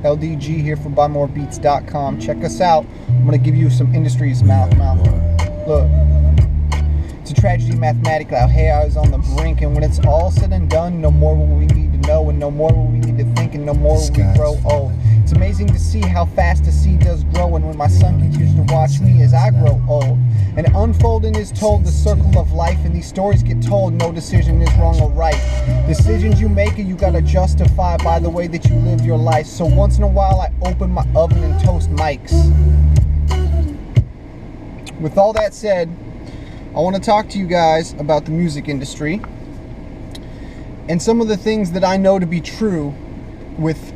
LDG here for buymorebeats.com. Check us out. I'm going to give you some industry's mouth. Look. It's a tragedy mathematically. How hey, I was on the brink, and when it's all said and done, no more will we need to know, and no more will we need to think, and no more will we grow old. It's amazing to see how fast a seed does grow, and when my son continues to watch me as I grow old. And unfolding is told, the circle of life, and these stories get told. No decision is wrong or right. Decisions you make, you gotta justify by the way that you live your life. So once in a while, I open my oven and toast mics. With all that said, I want to talk to you guys about the music industry and some of the things that I know to be true with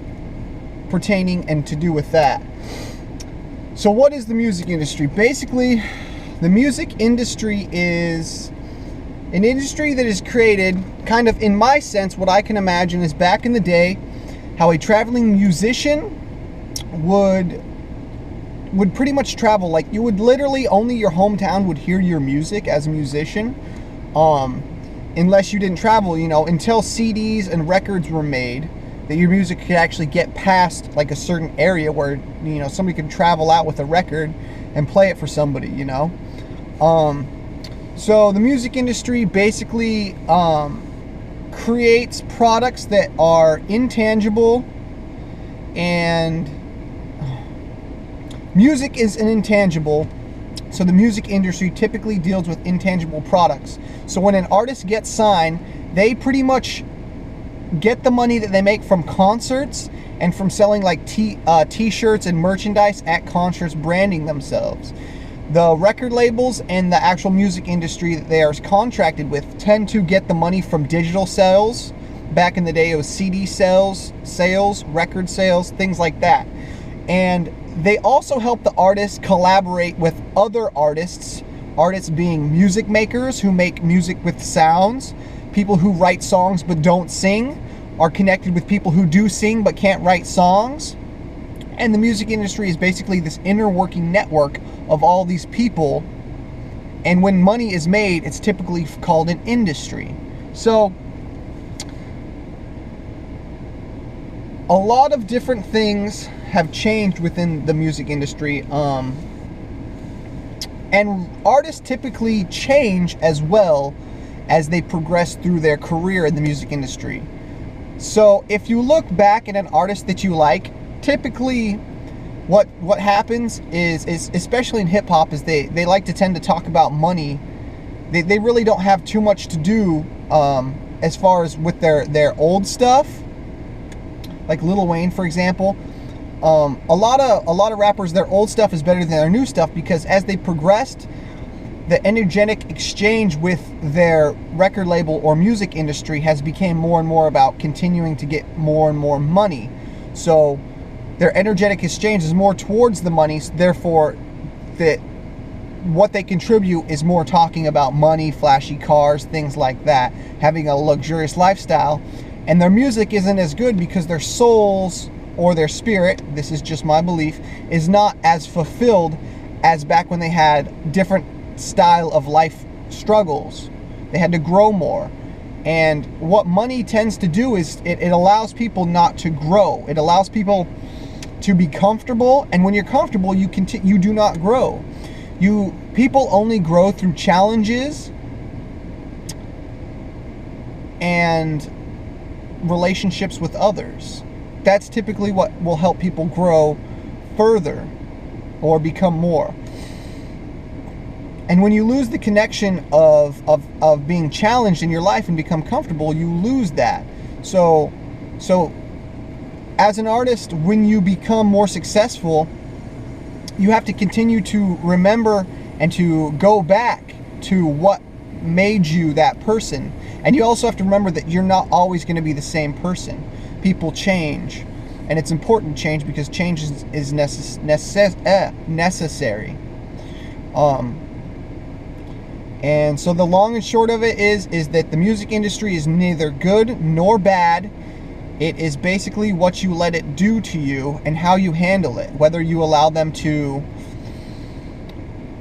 pertaining and to do with that. So what is the music industry? Basically, the music industry is an industry that is created kind of, in my sense, what I can imagine is back in the day, how a traveling musician would pretty much travel. Like, you would literally, only your hometown would hear your music as a musician, unless you didn't travel, until CDs and records were made, that your music could actually get past like a certain area where, somebody could travel out with a record and play it for somebody, So the music industry basically creates products that are intangible, and music is an intangible, so the music industry typically deals with intangible products. So when an artist gets signed, they pretty much get the money that they make from concerts and from selling like t-shirts and merchandise at concerts, branding themselves. The record labels and the actual music industry that they are contracted with tend to get the money from digital sales. Back in the day, it was CD sales, record sales, things like that. And they also help the artists collaborate with other artists being music makers who make music with sounds. People who write songs but don't sing are connected with people who do sing but can't write songs. And the music industry is basically this inner working network of all these people. And when money is made, it's typically called an industry. So a lot of different things have changed within the music industry, and artists typically change as well as they progress through their career in the music industry. So if you look back at an artist that you like, typically what happens is especially in hip-hop, is they like to tend to talk about money. They really don't have too much to do as far as with their old stuff, like Lil Wayne, for example. A lot of rappers, their old stuff is better than their new stuff, because as they progressed, the energetic exchange with their record label or music industry has become more and more about continuing to get more and more money. So their energetic exchange is more towards the money, so therefore that what they contribute is more talking about money, flashy cars, things like that, having a luxurious lifestyle. And their music isn't as good because their souls or their spirit, this is just my belief, is not as fulfilled as back when they had different style of life struggles. They had to grow more. And what money tends to do is it allows people not to grow. It allows people to be comfortable, and when you're comfortable, you do not grow. People only grow through challenges and relationships with others. That's typically what will help people grow further or become more. And when you lose the connection of being challenged in your life and become comfortable, you lose that. So as an artist, when you become more successful, you have to continue to remember and to go back to what made you that person. And you also have to remember that you're not always going to be the same person. People change, and it's important to change because change is necessary. And so the long and short of it is that the music industry is neither good nor bad. It is basically what you let it do to you and how you handle it. Whether you allow them to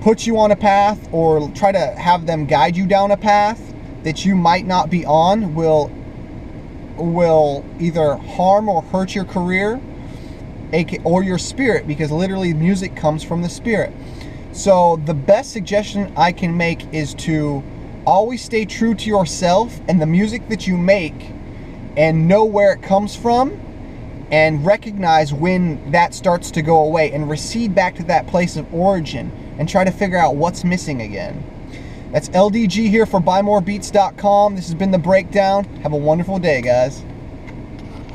put you on a path or try to have them guide you down a path that you might not be on will either harm or hurt your career. or your spirit, because literally music comes from the spirit. So the best suggestion I can make is to always stay true to yourself and the music that you make, and know where it comes from, and recognize when that starts to go away, and recede back to that place of origin and try to figure out what's missing again. That's LDG here for BuyMoreBeats.com. This has been The Breakdown. Have a wonderful day, guys.